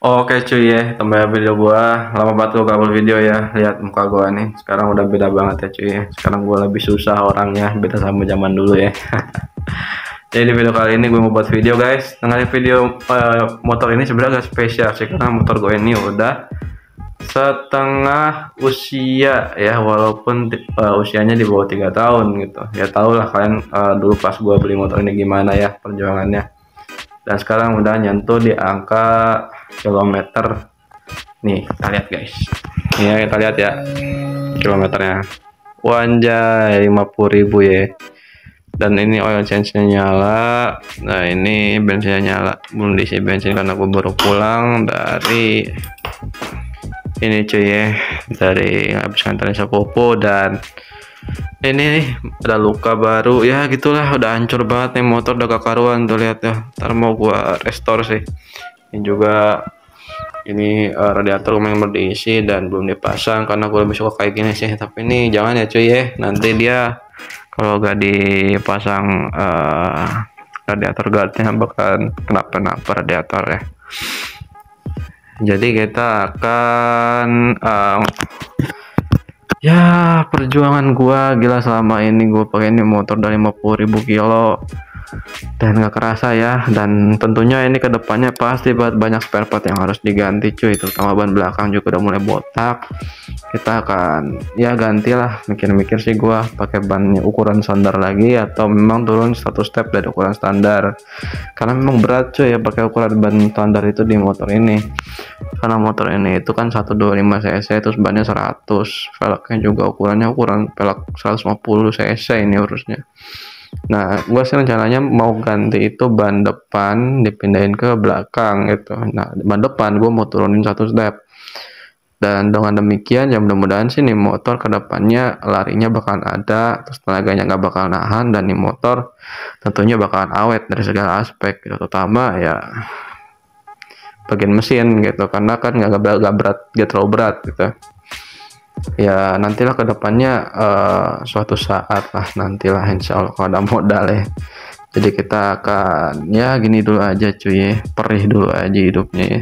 Oke cuy ya, tambah video gua. Lama banget gua gak upload video ya. Lihat muka gua nih. Sekarang udah beda banget ya cuy ya. Sekarang gua lebih susah orangnya, beda sama zaman dulu ya. Jadi di video kali ini gue mau buat video guys. Tengah video motor ini sebenarnya agak spesial sih karena motor gue ini udah setengah usia ya, walaupun usianya di bawah 3 tahun gitu. Ya tau lah kalian dulu pas gua beli motor ini gimana ya perjuangannya. Dan sekarang udah nyentuh di angka kilometer. Nih kita lihat guys, ini ya, kita lihat ya kilometernya. Wanjay 50.000 ya. Dan ini oil change-nya nyala. Nah ini bensinnya nyala, belum diisi bensin karena gue baru pulang dari ini cuy ya, dari habis nganterin sepupu. Dan ini nih ada luka baru ya, gitulah, udah hancur banget nih motor, udah gak karuan tuh, lihat ya. Ntar mau gua restore sih. Ini juga ini radiator yang belum diisi dan belum dipasang karena gue lebih suka kayak gini sih. Tapi ini jangan ya cuy ya, nanti dia kalau gak dipasang radiator guardnya bakal kenapa-napa radiator ya. Jadi kita akan ya, perjuangan gua gila selama ini gua pakai ini motor dari 50.000 kilo dan gak kerasa ya. Dan tentunya ini kedepannya pasti banyak spare part yang harus diganti cuy, terutama ban belakang juga udah mulai botak. Kita akan ya gantilah, mikir-mikir sih gua pakai bannya ukuran standar lagi atau memang turun satu step dari ukuran standar, karena memang berat cuy ya pakai ukuran ban standar itu di motor ini. Karena motor ini itu kan 125 cc, terus bannya 100, velgnya juga ukuran velg 150 cc ini urusnya. Nah gue sih rencananya mau ganti itu ban depan dipindahin ke belakang gitu. Nah ban depan gue mau turunin satu step, dan dengan demikian ya mudah-mudahan sih nih motor kedepannya larinya bakalan ada, terus tenaganya nggak bakal nahan, dan nih motor tentunya bakalan awet dari segala aspek gitu, terutama ya bagian mesin gitu, karena kan gak terlalu berat gitu ya. Nantilah kedepannya suatu saat lah, nantilah insya Allah kalau ada modal ya. Jadi kita akan ya gini dulu aja cuy ya, perih dulu aja hidupnya ya.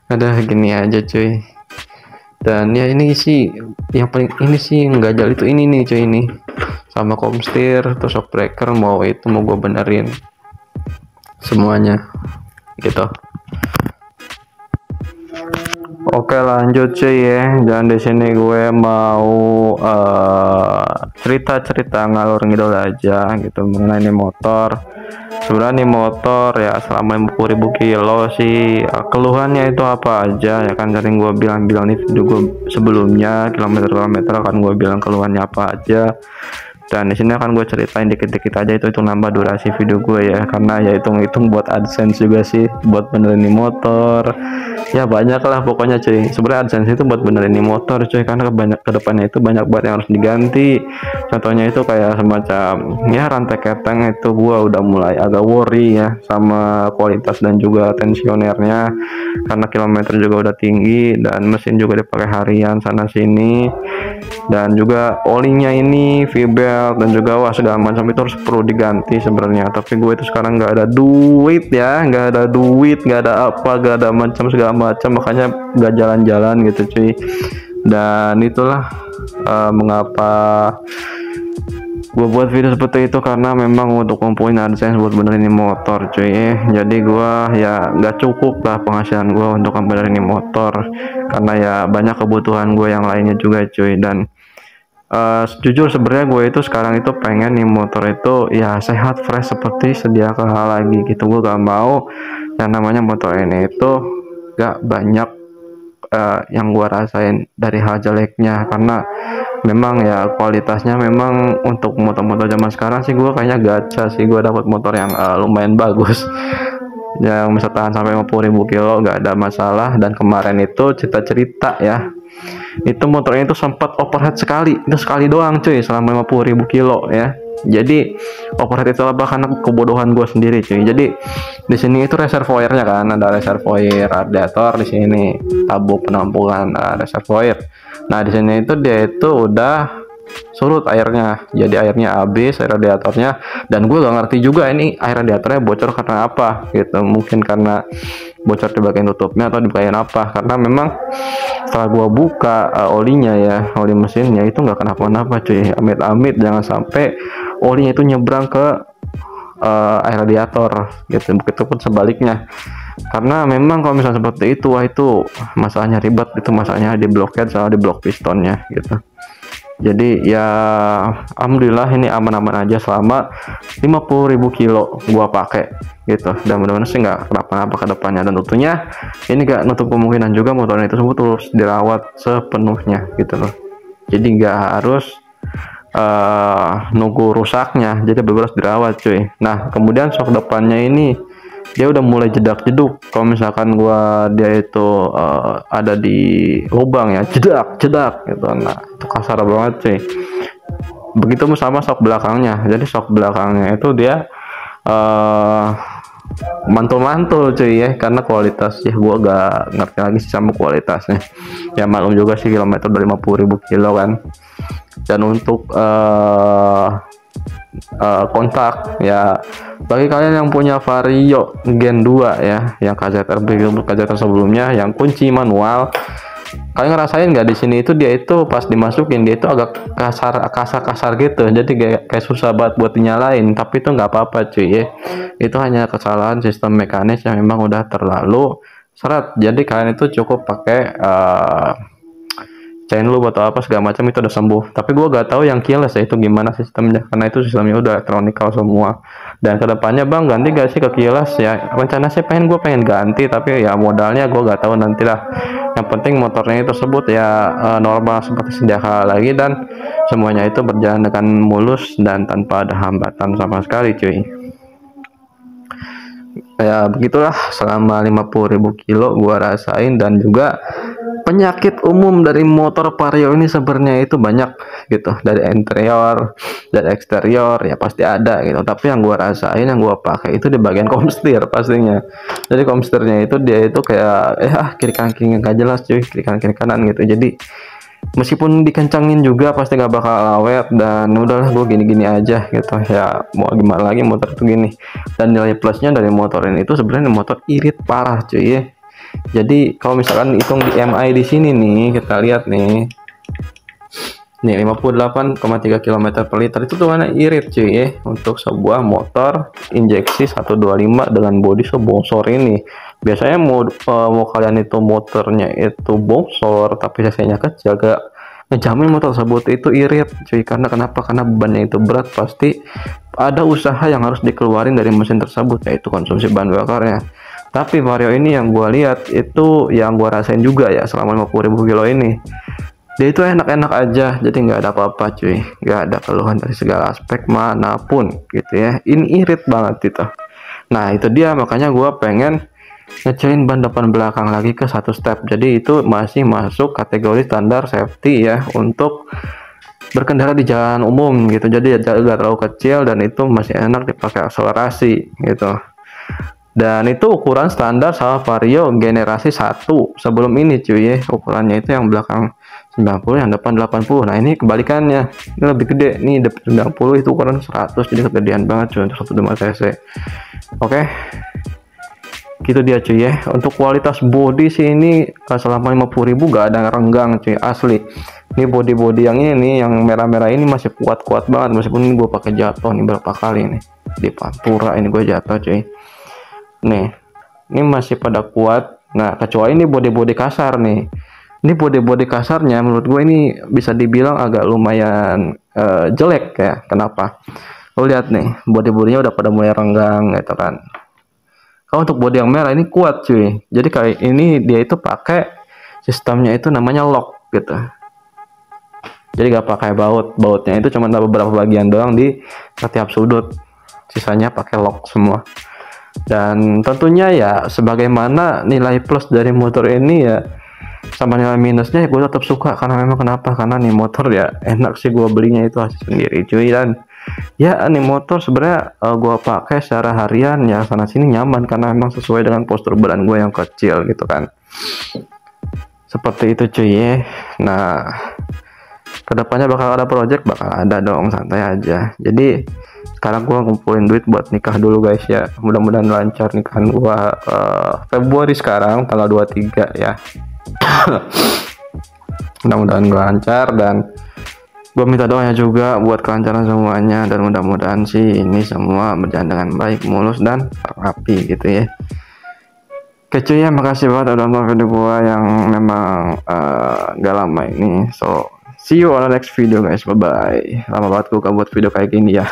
Ada gini aja cuy. Dan ya ini sih yang paling ini sih nggak jalan itu ini nih cuy, ini sama komstir terus shock breaker mau gue benerin semuanya gitu. Oke lanjut cuy ya, dan di sini gue mau cerita-cerita ngalur ngidul aja gitu mengenai ini motor. Sebenarnya nih motor ya selama 50.000 kilo sih keluhannya itu apa aja ya kan, sering gue bilang nih video gue sebelumnya kilometer akan gue bilang keluhannya apa aja. Dan di sini akan gue ceritain dikit-dikit aja, itu nambah durasi video gue ya, karena ya hitung-hitung buat AdSense juga sih, buat benerin motor ya, banyak lah pokoknya cuy. Sebenarnya AdSense itu buat benerin motor cuy, karena kedepannya itu banyak banget yang harus diganti. Contohnya itu kayak semacam ya rantai keteng itu gua udah mulai agak worry ya sama kualitas dan juga tensionernya, karena kilometer juga udah tinggi dan mesin juga dipakai harian sana sini. Dan juga olinya ini V-belt dan juga wah segala macam itu harus perlu diganti sebenarnya. Tapi gue itu sekarang nggak ada duit ya, nggak ada apa, nggak ada segala macam, makanya nggak jalan-jalan gitu cuy. Dan itulah mengapa gue buat video seperti itu, karena memang untuk ngumpulin AdSense buat benerin motor cuy. Jadi gue ya nggak cukup lah penghasilan gue untuk benerin motor, karena ya banyak kebutuhan gue yang lainnya juga cuy. Dan jujur sebenarnya gue itu sekarang itu pengen nih motor itu ya sehat fresh seperti sedia kala lagi gitu. Gue gak mau yang namanya motor ini itu gak banyak yang gue rasain dari hal jeleknya, karena memang ya kualitasnya memang untuk motor-motor zaman sekarang sih gue kayaknya gacha sih, gue dapat motor yang lumayan bagus yang bisa tahan sampai 50.000 kilo gak ada masalah. Dan kemarin itu cerita ya, itu motornya itu sempat overheat sekali, itu sekali doang cuy selama 50.000 kilo ya. Jadi overheat itu apa karena kebodohan gue sendiri cuy. Jadi di sini itu reservoirnya kan, ada reservoir radiator di sini, tabung penampungan reservoir. Nah di sini itu dia itu udah surut airnya, jadi airnya habis, air radiatornya. Dan gue gak ngerti juga ini air radiatornya bocor karena apa gitu, mungkin karena bocor di bagian tutupnya atau di bagian apa, karena memang setelah gua buka olinya ya, oli mesinnya itu nggak kenapa-napa cuy. Amit-amit jangan sampai olinya itu nyebrang ke air radiator gitu, begitupun sebaliknya. Karena memang kalau misalnya seperti itu, wah itu masalahnya ribet, itu masalahnya di blockhead sama di blok pistonnya gitu. Jadi ya alhamdulillah ini aman-aman aja selama 50.000 kilo gua pakai gitu, dan mudah-mudahan sih nggak kenapa-napa ke depannya. Dan tentunya ini gak nutup kemungkinan juga motornya itu semua terus dirawat sepenuhnya gitu loh. Jadi nggak harus nunggu rusaknya, jadi benar dirawat cuy. Nah kemudian shock depannya ini dia udah mulai jedak-jeduk. Kalau misalkan dia itu ada di lubang ya, jedak gitu. Nah itu kasar banget cuy. Begitu sama shock belakangnya. Jadi shock belakangnya itu dia mantul-mantul cuy ya, karena kualitas ya gua gak ngerti lagi sih sama kualitasnya. Ya maklum juga sih, kilometer dari 50.000 kilo kan. Dan untuk kontak ya, bagi kalian yang punya Vario Gen 2 ya, yang KZR sebelumnya yang kunci manual, kalian ngerasain nggak di sini itu dia itu pas dimasukin dia itu agak kasar gitu, jadi kayak susah banget buat dinyalain. Tapi itu nggak apa-apa cuy ya, itu hanya kesalahan sistem mekanis yang memang udah terlalu seret. Jadi kalian itu cukup pakai chain loop atau apa segala macam, itu udah sembuh. Tapi gue gak tahu yang keyless ya itu gimana sistemnya, karena itu sistemnya udah elektronikal semua. Dan kedepannya bang ganti gak sih ke keyless ya, rencana sih pengen ganti, tapi ya modalnya gue gak tahu nanti lah. Yang penting motornya tersebut ya normal seperti sedia kala lagi, dan semuanya itu berjalan dengan mulus dan tanpa ada hambatan sama sekali cuy. Ya begitulah selama 50.000 kilo gua rasain. Dan juga penyakit umum dari motor Vario ini sebenarnya itu banyak gitu, dari interior dan eksterior ya pasti ada gitu. Tapi yang gua rasain, yang gua pakai itu di bagian komstir pastinya. Jadi komstirnya itu dia itu kayak kiri kanan nggak jelas cuy, kiri kanan gitu. Jadi meskipun dikencangin juga pasti nggak bakal awet. Dan udahlah gue gini-gini aja gitu ya, mau gimana lagi motor itu gini. Dan nilai plusnya dari motor ini itu sebenarnya motor irit parah cuy ya. Jadi kalau misalkan hitung di MI di sini nih, kita lihat nih 58,3 km per liter, itu tuh mana irit cuy ya, untuk sebuah motor injeksi 125 dengan bodi sebongsor ini. Biasanya mau kalian itu motornya itu bongsor tapi cc-nya kecil, gak ngejamin motor tersebut itu irit cuy. Karena kenapa? Karena bebannya itu berat, pasti ada usaha yang harus dikeluarin dari mesin tersebut, yaitu konsumsi bahan bakarnya. Tapi Vario ini yang gua lihat itu, yang gua rasain juga ya selama 50.000 kilo ini, dia itu enak-enak aja. Jadi nggak ada apa-apa cuy, nggak ada keluhan dari segala aspek manapun gitu ya. Ini irit banget gitu. Nah itu dia, makanya gua pengen ngecilin ban depan belakang lagi ke 1 step. Jadi itu masih masuk kategori standar safety ya, untuk berkendara di jalan umum gitu. Jadi gak terlalu kecil, dan itu masih enak dipakai akselerasi gitu. Dan itu ukuran standar sama Vario generasi 1 sebelum ini cuy ya. Ukurannya itu yang belakang 90, yang depan 80. Nah ini kebalikannya, ini lebih gede nih, depan 90 itu ukuran 100, jadi kegedean banget cuy untuk 125 cc. Oke, gitu dia cuy ya. Untuk kualitas bodi sih ini selama 50.000 gak ada renggang cuy, asli. Ini bodi yang ini, yang merah-merah ini masih kuat-kuat banget, meskipun ini gue pakai jatuh nih berapa kali nih di Pantura, ini gue jatuh cuy. Nih, ini masih pada kuat. Nah, kecuali ini bodi-bodi kasar nih. Ini bodi-bodi kasarnya menurut gue ini bisa dibilang agak lumayan jelek ya. Kenapa? Lo lihat nih, bodi-bodinya udah pada mulai renggang gitu kan. Kalau untuk bodi yang merah ini kuat cuy. Jadi kayak ini dia itu pakai sistemnya itu namanya lock gitu. Jadi gak pakai bautnya itu cuma beberapa bagian doang di setiap sudut. Sisanya pakai lock semua. Dan tentunya ya sebagaimana nilai plus dari motor ini ya, sama nilai minusnya gue tetap suka. Karena memang kenapa? Karena nih motor ya enak sih, gue belinya itu hasil sendiri cuy. Dan ya nih motor sebenarnya gue pakai secara harian ya, sana sini nyaman, karena memang sesuai dengan postur badan gue yang kecil gitu kan. Seperti itu cuy ya. Nah kedepannya bakal ada project, bakal ada dong, santai aja. Jadi sekarang gua ngumpulin duit buat nikah dulu guys ya, mudah-mudahan lancar nikahan gua Februari sekarang tanggal 23 ya. Mudah-mudahan gua lancar, dan gue minta doanya juga buat kelancaran semuanya, dan mudah-mudahan sih ini semua berjalan dengan baik, mulus, dan rapi gitu ya. Oke ya, makasih banget udah nonton video gue yang memang gak lama ini. So see you on the next video guys, bye bye. Lama banget gue buat video kayak gini ya.